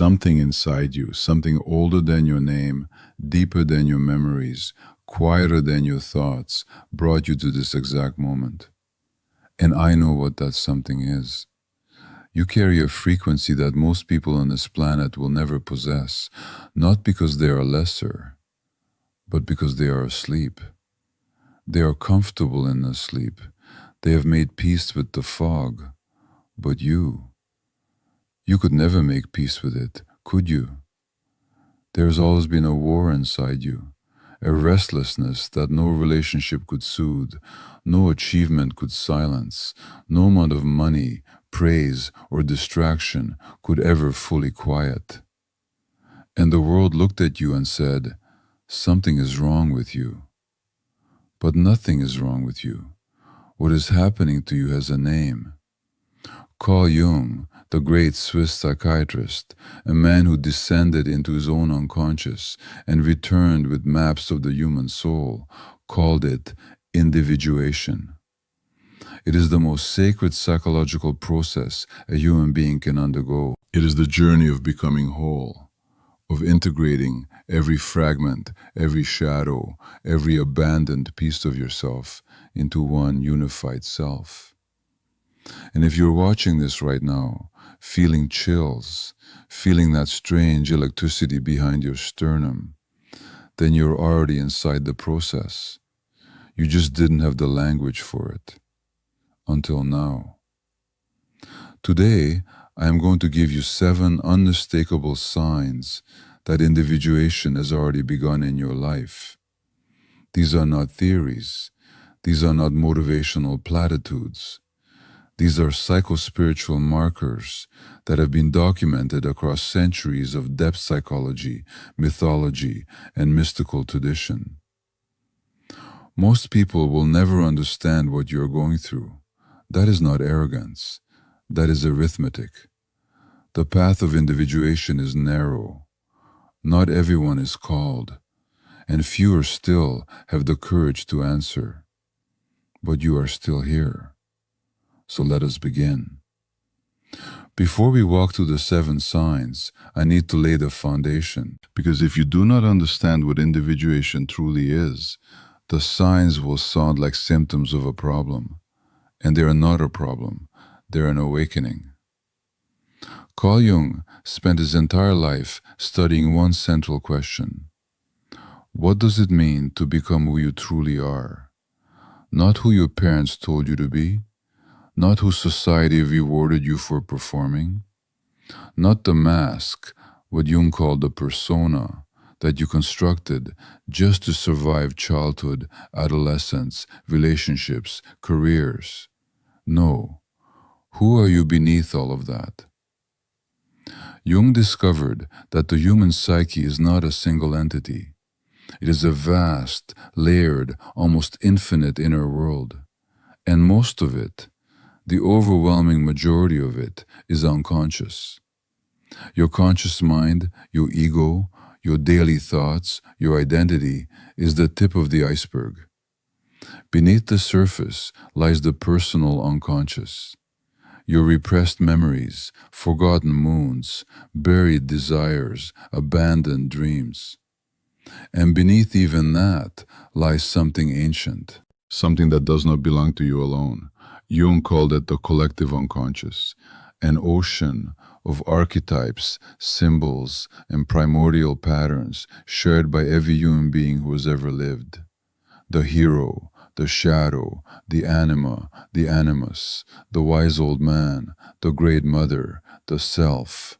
Something inside you, something older than your name, deeper than your memories, quieter than your thoughts, brought you to this exact moment. And I know what that something is. You carry a frequency that most people on this planet will never possess, not because they are lesser, but because they are asleep. They are comfortable in their sleep. They have made peace with the fog. But you could never make peace with it, could you? There has always been a war inside you, a restlessness that no relationship could soothe, no achievement could silence, no amount of money, praise, or distraction could ever fully quiet. And the world looked at you and said, "Something is wrong with you." But nothing is wrong with you. What is happening to you has a name. Carl Jung, the great Swiss psychiatrist, a man who descended into his own unconscious and returned with maps of the human soul, called it individuation. It is the most sacred psychological process a human being can undergo. It is the journey of becoming whole, of integrating every fragment, every shadow, every abandoned piece of yourself into one unified self. And if you're watching this right now, feeling chills, feeling that strange electricity behind your sternum, then you're already inside the process. You just didn't have the language for it. Until now. Today, I am going to give you 7 unmistakable signs that individuation has already begun in your life. These are not theories. These are not motivational platitudes. These are psychospiritual markers that have been documented across centuries of depth psychology, mythology, and mystical tradition. Most people will never understand what you're going through. That is not arrogance. That is arithmetic. The path of individuation is narrow. Not everyone is called, and fewer still have the courage to answer. But you are still here. So let us begin. Before we walk through the 7 signs, I need to lay the foundation, because if you do not understand what individuation truly is, the signs will sound like symptoms of a problem. And they are not a problem, they're an awakening. Carl Jung spent his entire life studying one central question. What does it mean to become who you truly are? Not who your parents told you to be, not who society rewarded you for performing, not the mask, what Jung called the persona, that you constructed just to survive childhood, adolescence, relationships, careers. No. Who are you beneath all of that? Jung discovered that the human psyche is not a single entity. It is a vast, layered, almost infinite inner world. And most of it, the overwhelming majority of it, is unconscious. Your conscious mind, your ego, your daily thoughts, your identity is the tip of the iceberg. Beneath the surface lies the personal unconscious. Your repressed memories, forgotten moons, buried desires, abandoned dreams. And beneath even that lies something ancient, something that does not belong to you alone. Jung called it the collective unconscious, an ocean of archetypes, symbols, and primordial patterns shared by every human being who has ever lived. The hero, the shadow, the anima, the animus, the wise old man, the great mother, the self.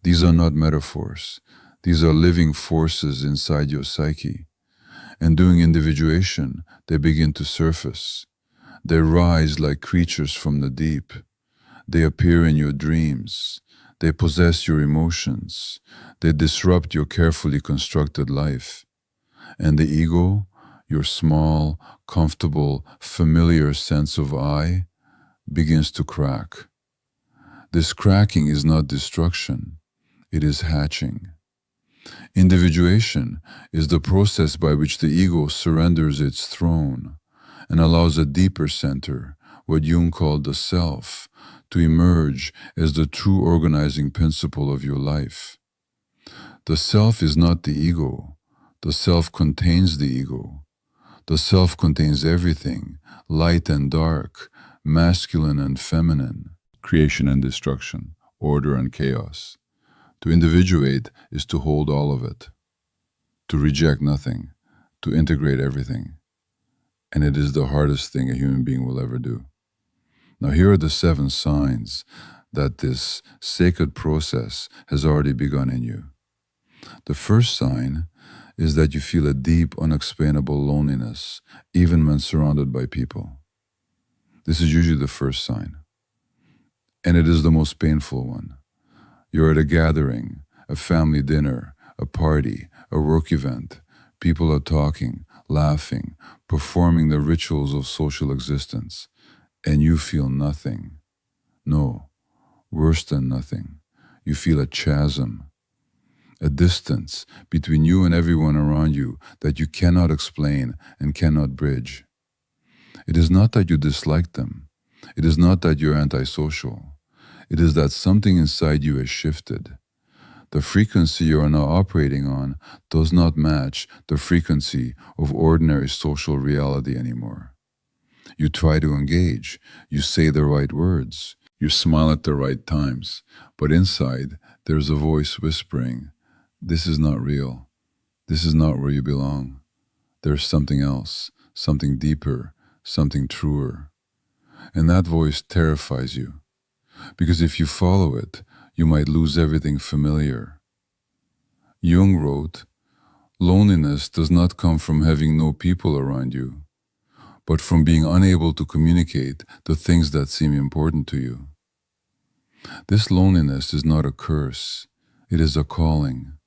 These are not metaphors. These are living forces inside your psyche. And during individuation, they begin to surface. They rise like creatures from the deep. They appear in your dreams. They possess your emotions. They disrupt your carefully constructed life. And the ego, your small, comfortable, familiar sense of I, begins to crack. This cracking is not destruction, it is hatching. Individuation is the process by which the ego surrenders its throne and allows a deeper center, what Jung called the self, to emerge as the true organizing principle of your life. The self is not the ego. The self contains the ego. The self contains everything, light and dark, masculine and feminine, creation and destruction, order and chaos. To individuate is to hold all of it, to reject nothing, to integrate everything. And it is the hardest thing a human being will ever do. Now, here are the 7 signs that this sacred process has already begun in you. The first sign is that you feel a deep, unexplainable loneliness, even when surrounded by people. This is usually the first sign, and it is the most painful one. You're at a gathering, a family dinner, a party, a work event. People are talking, laughing, performing the rituals of social existence, and you feel nothing. No, worse than nothing. You feel a chasm, a distance between you and everyone around you that you cannot explain and cannot bridge. It is not that you dislike them. It is not that you're antisocial. It is that something inside you has shifted. The frequency you are now operating on does not match the frequency of ordinary social reality anymore. You try to engage, you say the right words, you smile at the right times, but inside there's a voice whispering, "This is not real. This is not where you belong. There's something else, something deeper, something truer." And that voice terrifies you, because if you follow it, you might lose everything familiar. Jung wrote, "Loneliness does not come from having no people around you, but from being unable to communicate the things that seem important to you." This loneliness is not a curse. It is a calling.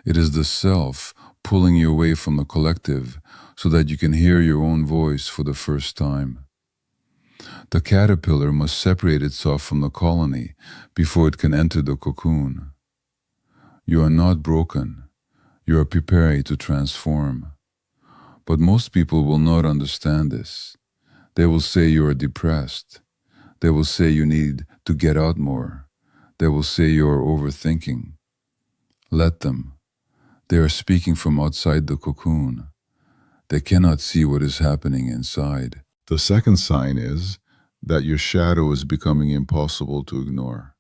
It is the self pulling you away from the collective so that you can hear your own voice for the first time. The caterpillar must separate itself from the colony before it can enter the cocoon. You are not broken. You are preparing to transform. But most people will not understand this. They will say you are depressed. They will say you need to get out more. They will say you are overthinking. Let them. They are speaking from outside the cocoon. They cannot see what is happening inside. The second sign is that your shadow is becoming impossible to ignore.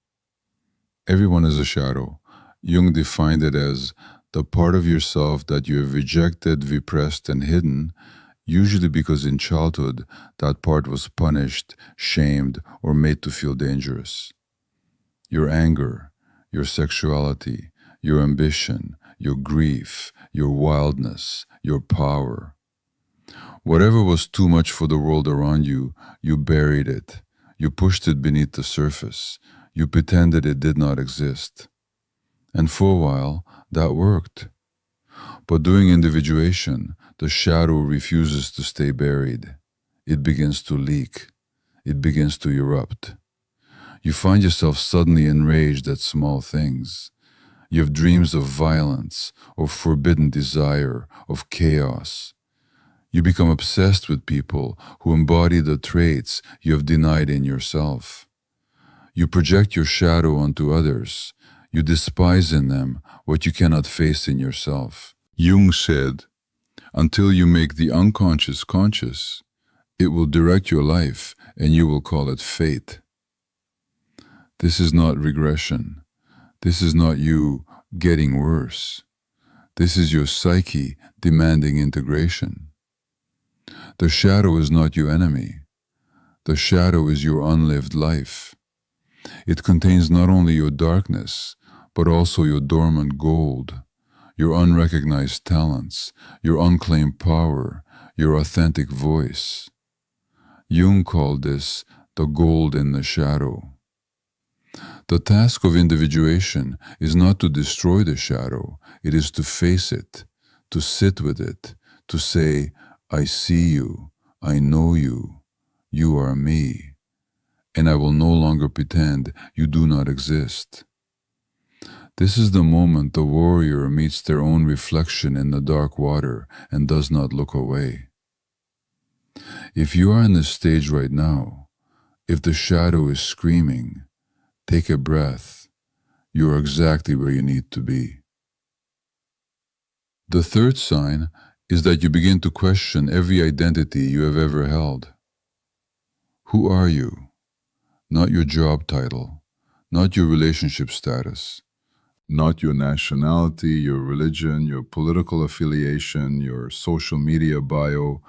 Everyone is a shadow. Jung defined it as the part of yourself that you have rejected, repressed, and hidden, usually because in childhood that part was punished, shamed, or made to feel dangerous. Your anger, your sexuality, your ambition, your grief, your wildness, your power. Whatever was too much for the world around you, you buried it. You pushed it beneath the surface. You pretended it did not exist. And for a while, that worked. But during individuation, the shadow refuses to stay buried. It begins to leak. It begins to erupt. You find yourself suddenly enraged at small things. You have dreams of violence, of forbidden desire, of chaos. You become obsessed with people who embody the traits you have denied in yourself. You project your shadow onto others. You despise in them what you cannot face in yourself. Jung said, "Until you make the unconscious conscious, it will direct your life and you will call it fate." This is not regression. This is not you getting worse. This is your psyche demanding integration. The shadow is not your enemy. The shadow is your unlived life. It contains not only your darkness, but also your dormant gold, your unrecognized talents, your unclaimed power, your authentic voice. Jung called this the gold in the shadow. The task of individuation is not to destroy the shadow, it is to face it, to sit with it, to say, "I see you, I know you, you are me, and I will no longer pretend you do not exist." This is the moment the warrior meets their own reflection in the dark water and does not look away. If you are in this stage right now, If the shadow is screaming, take a breath. You are exactly where you need to be. The third sign is that you begin to question every identity you have ever held. Who are you? Not your job title, not your relationship status, not your nationality, your religion, your political affiliation, your social media bio.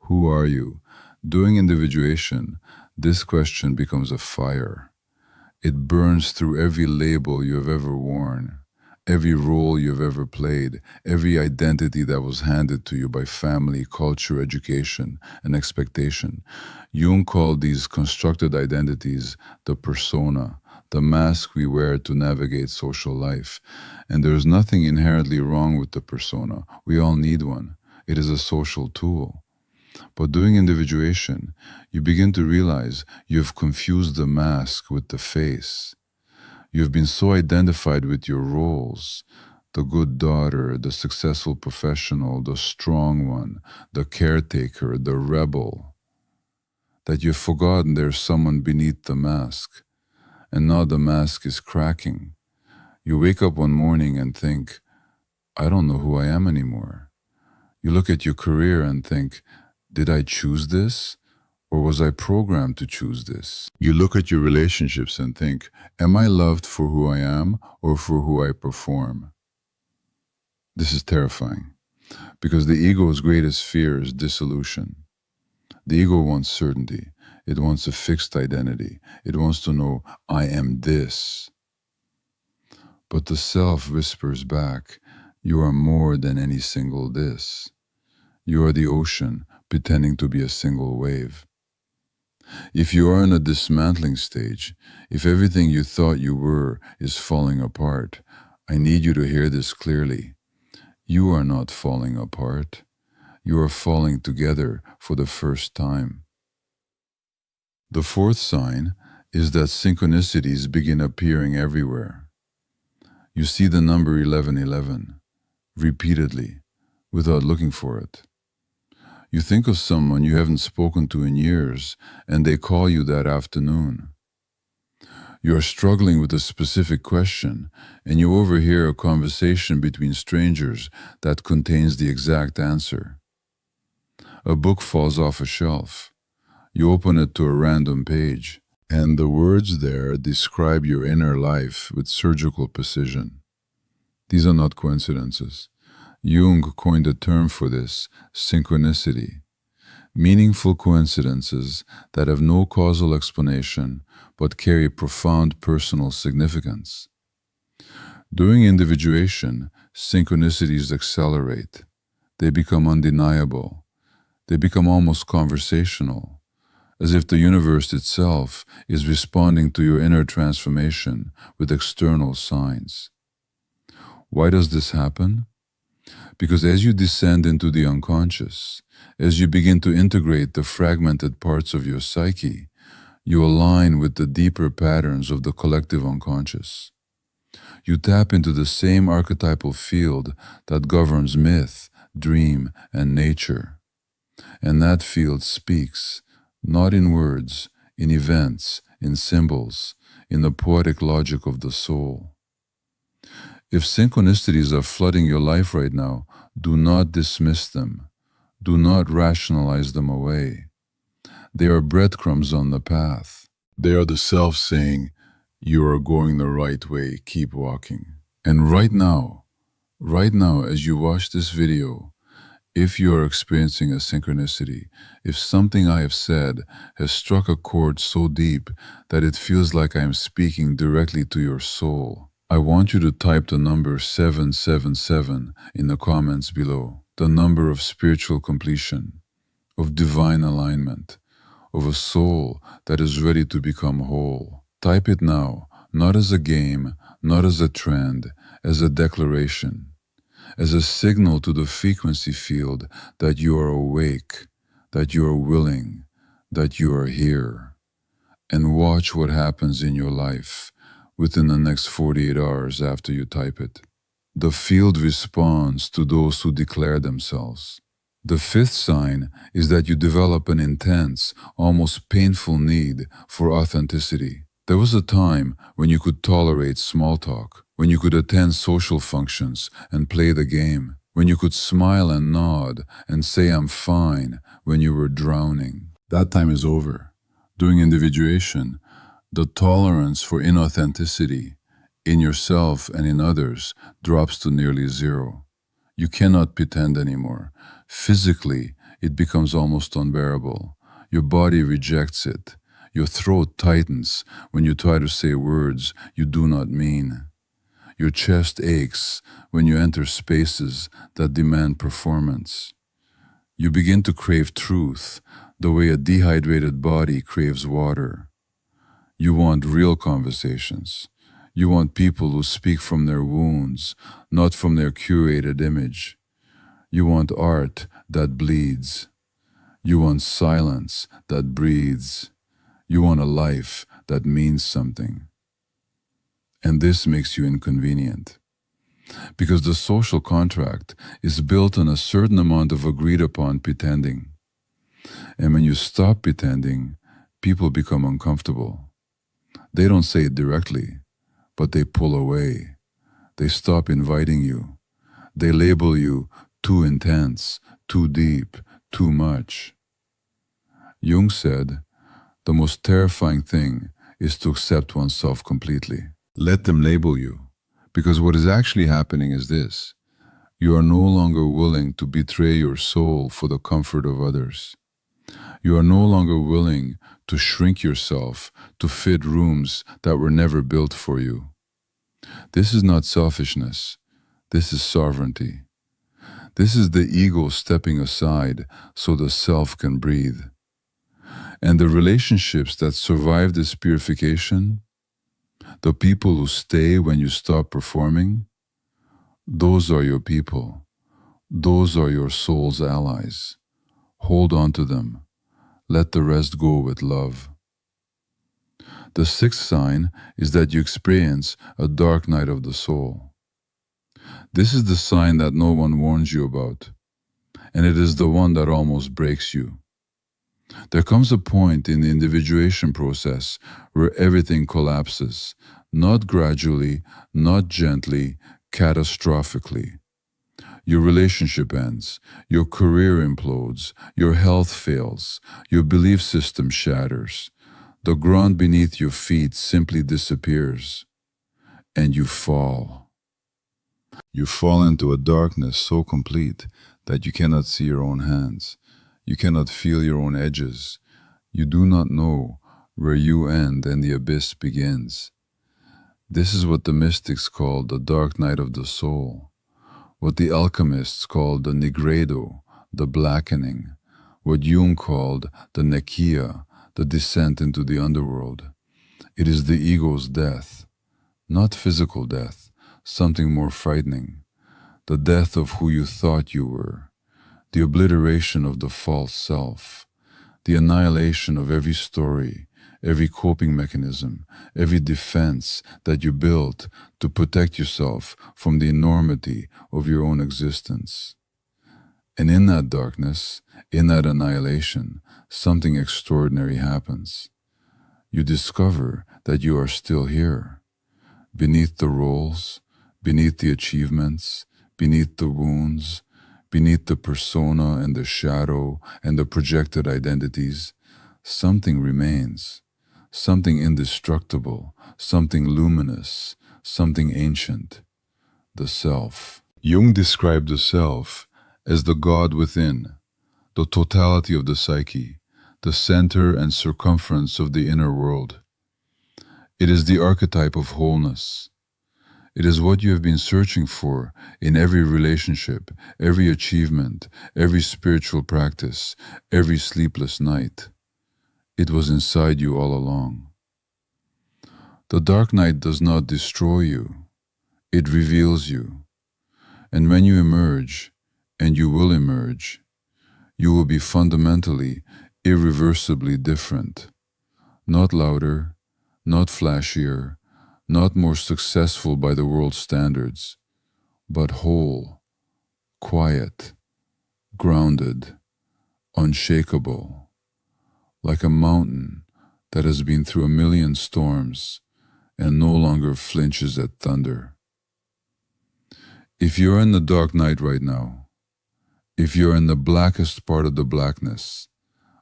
Who are you? During individuation, this question becomes a fire. It burns through every label you have ever worn, every role you've ever played, every identity that was handed to you by family, culture, education, and expectation. Jung called these constructed identities the persona, the mask we wear to navigate social life. And there's nothing inherently wrong with the persona. We all need one. It is a social tool. But doing individuation, you begin to realize you've confused the mask with the face. You've been so identified with your roles, the good daughter, the successful professional, the strong one, the caretaker, the rebel, that you've forgotten there's someone beneath the mask. And now the mask is cracking. You wake up one morning and think, I don't know who I am anymore. You look at your career and think, did I choose this? Or was I programmed to choose this? You look at your relationships and think, am I loved for who I am or for who I perform? This is terrifying because the ego's greatest fear is dissolution. The ego wants certainty. It wants a fixed identity. It wants to know, I am this. But the self whispers back, you are more than any single this. You are the ocean pretending to be a single wave. If you are in a dismantling stage, if everything you thought you were is falling apart, I need you to hear this clearly. You are not falling apart. You are falling together for the first time. The fourth sign is that synchronicities begin appearing everywhere. You see the number 1111 repeatedly without looking for it. You think of someone you haven't spoken to in years and they call you that afternoon. You are struggling with a specific question and you overhear a conversation between strangers that contains the exact answer. A book falls off a shelf. You open it to a random page, and the words there describe your inner life with surgical precision. These are not coincidences. Jung coined a term for this, synchronicity. Meaningful coincidences that have no causal explanation but carry profound personal significance. During individuation, synchronicities accelerate. They become undeniable. They become almost conversational, as if the universe itself is responding to your inner transformation with external signs. Why does this happen? Because as you descend into the unconscious, as you begin to integrate the fragmented parts of your psyche, you align with the deeper patterns of the collective unconscious. You tap into the same archetypal field that governs myth, dream, and nature. And that field speaks, not in words, in events, in symbols, in the poetic logic of the soul. If synchronicities are flooding your life right now, do not dismiss them. Do not rationalize them away. They are breadcrumbs on the path. They are the self saying, you are going the right way, keep walking. And right now, as you watch this video, if you are experiencing a synchronicity, if something I have said has struck a chord so deep that it feels like I am speaking directly to your soul, I want you to type the number 777 in the comments below, the number of spiritual completion, of divine alignment, of a soul that is ready to become whole. Type it now, not as a game, not as a trend, as a declaration, as a signal to the frequency field that you are awake, that you are willing, that you are here. And watch what happens in your life within the next 48 hours after you type it. The field responds to those who declare themselves. The fifth sign is that you develop an intense, almost painful need for authenticity. There was a time when you could tolerate small talk, when you could attend social functions and play the game, when you could smile and nod and say I'm fine when you were drowning. That time is over. During individuation, the tolerance for inauthenticity in yourself and in others drops to nearly zero. You cannot pretend anymore. Physically, it becomes almost unbearable. Your body rejects it. Your throat tightens when you try to say words you do not mean. Your chest aches when you enter spaces that demand performance. You begin to crave truth the way a dehydrated body craves water. You want real conversations. You want people who speak from their wounds, not from their curated image. You want art that bleeds. You want silence that breathes. You want a life that means something. And this makes you inconvenient. Because the social contract is built on a certain amount of agreed upon pretending. And when you stop pretending, people become uncomfortable. They don't say it directly, but they pull away. They stop inviting you. They label you too intense, too deep, too much. Jung said, the most terrifying thing is to accept oneself completely. Let them label you, because what is actually happening is this. You are no longer willing to betray your soul for the comfort of others. You are no longer willing to shrink yourself to fit rooms that were never built for you. This is not selfishness. This is sovereignty. This is the ego stepping aside so the self can breathe. And the relationships that survive this purification, the people who stay when you stop performing, those are your people. Those are your soul's allies. Hold on to them. Let the rest go with love. The sixth sign is that you experience a dark night of the soul. This is the sign that no one warns you about, and it is the one that almost breaks you. There comes a point in the individuation process where everything collapses, not gradually, not gently, catastrophically. Your relationship ends, your career implodes, your health fails, your belief system shatters. The ground beneath your feet simply disappears, and you fall. You fall into a darkness so complete that you cannot see your own hands. You cannot feel your own edges. You do not know where you end and the abyss begins. This is what the mystics call the dark night of the soul, what the alchemists called the nigredo, the blackening, what Jung called the nekia, the descent into the underworld. It is the ego's death, not physical death, something more frightening, the death of who you thought you were, the obliteration of the false self, the annihilation of every story, every coping mechanism, every defense that you built to protect yourself from the enormity of your own existence. And in that darkness, in that annihilation, something extraordinary happens. You discover that you are still here, beneath the roles, beneath the achievements, beneath the wounds, beneath the persona and the shadow and the projected identities. Something remains, something indestructible, something luminous, something ancient, the self. Jung described the self as the God within, the totality of the psyche, the center and circumference of the inner world. It is the archetype of wholeness. It is what you have been searching for in every relationship, every achievement, every spiritual practice, every sleepless night. It was inside you all along. The dark night does not destroy you. It reveals you. And when you emerge, and you will emerge, you will be fundamentally, irreversibly different. Not louder, not flashier, not more successful by the world's standards, but whole, quiet, grounded, unshakable, like a mountain that has been through a million storms and no longer flinches at thunder. If you're in the dark night right now, if you're in the blackest part of the blackness,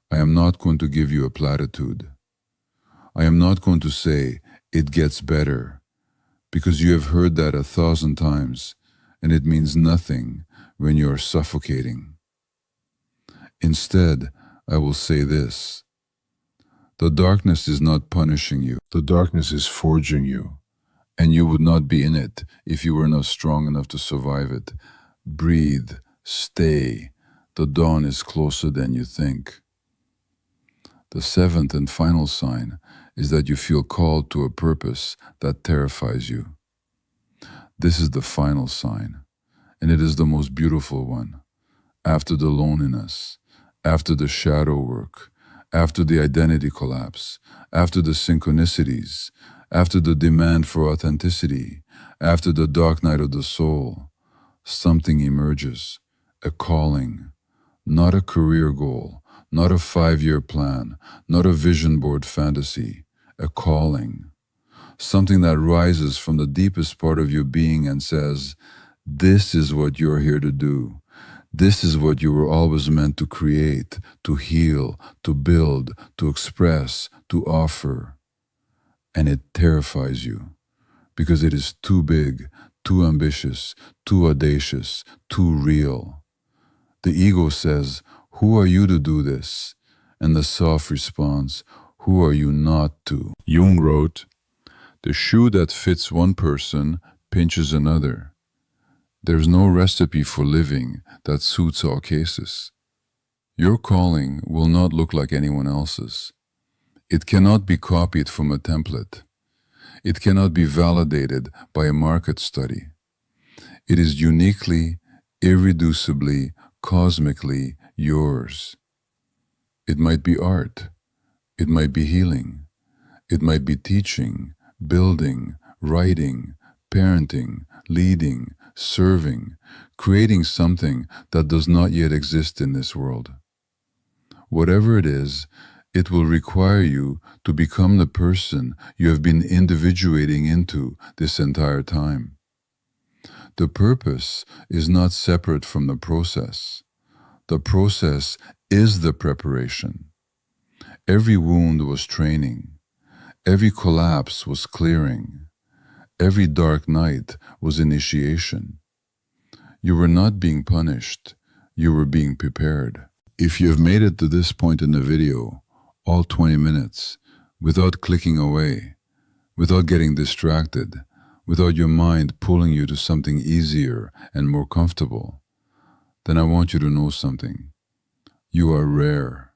I am not going to give you a platitude. I am not going to say, it gets better, because you have heard that 1,000 times, and it means nothing when you are suffocating. Instead, I will say this: the darkness is not punishing you. The darkness is forging you, and you would not be in it if you were not strong enough to survive it. Breathe, stay. The dawn is closer than you think. The seventh and final sign is that you feel called to a purpose that terrifies you. This is the final sign, and it is the most beautiful one. After the loneliness, after the shadow work, after the identity collapse, after the synchronicities, after the demand for authenticity, after the dark night of the soul, something emerges, a calling, not a career goal, not a 5-year plan, not a vision board fantasy, a calling, something that rises from the deepest part of your being and says, this is what you're here to do. This is what you were always meant to create, to heal, to build, to express, to offer. And it terrifies you because it is too big, too ambitious, too audacious, too real. The ego says, who are you to do this? And the self responds, who are you not to? Jung wrote, the shoe that fits one person pinches another. There's no recipe for living that suits all cases. Your calling will not look like anyone else's. It cannot be copied from a template. It cannot be validated by a market study. It is uniquely, irreducibly, cosmically yours. It might be art. It might be healing. It might be teaching, building, writing, parenting, leading, serving, creating something that does not yet exist in this world. Whatever it is, it will require you to become the person you have been individuating into this entire time. The purpose is not separate from the process. The process is the preparation. Every wound was training. Every collapse was clearing. Every dark night was initiation. You were not being punished. You were being prepared. If you have made it to this point in the video, all 20 minutes, without clicking away, without getting distracted, without your mind pulling you to something easier and more comfortable, then I want you to know something. You are rare.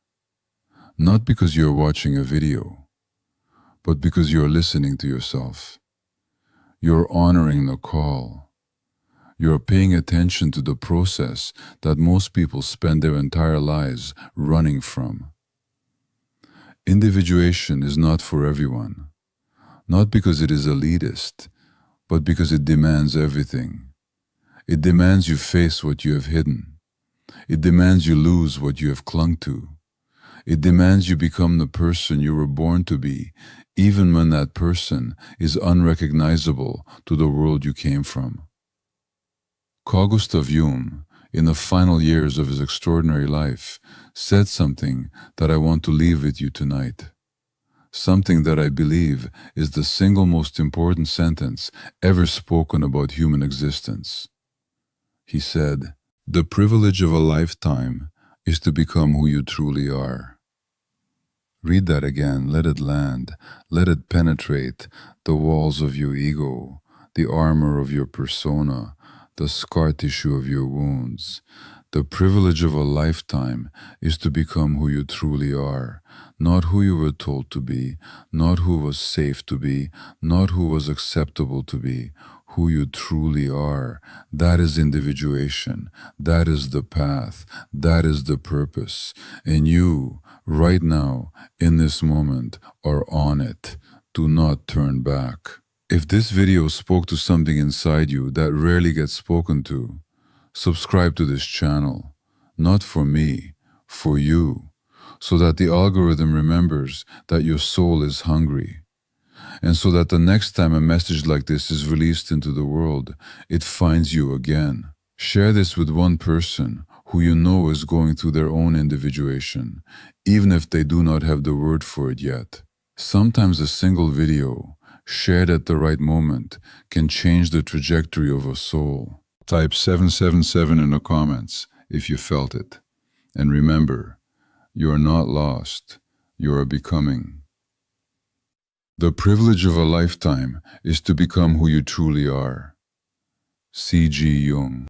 Not because you're watching a video, but because you're listening to yourself. You're honoring the call. You're paying attention to the process that most people spend their entire lives running from. Individuation is not for everyone, not because it is elitist, but because it demands everything. It demands you face what you have hidden. It demands you lose what you have clung to. It demands you become the person you were born to be, even when that person is unrecognizable to the world you came from. Carl Gustav Jung, in the final years of his extraordinary life, said something that I want to leave with you tonight. Something that I believe is the single most important sentence ever spoken about human existence. He said, "The privilege of a lifetime is to become who you truly are." Read that again, let it land, let it penetrate the walls of your ego, the armor of your persona, the scar tissue of your wounds. The privilege of a lifetime is to become who you truly are, not who you were told to be, not who was safe to be, not who was acceptable to be, who you truly are. That is individuation. That is the path. That is the purpose. And you, right now, in this moment, are on it. Do not turn back. If this video spoke to something inside you that rarely gets spoken to, subscribe to this channel. not for me, for you, so that the algorithm remembers that your soul is hungry. And so that the next time a message like this is released into the world, it finds you again. Share this with one person who you know is going through their own individuation, even if they do not have the word for it yet. Sometimes a single video, shared at the right moment, can change the trajectory of a soul. Type 777 in the comments if you felt it. And remember, you are not lost, you are becoming. The privilege of a lifetime is to become who you truly are. C.G. Jung.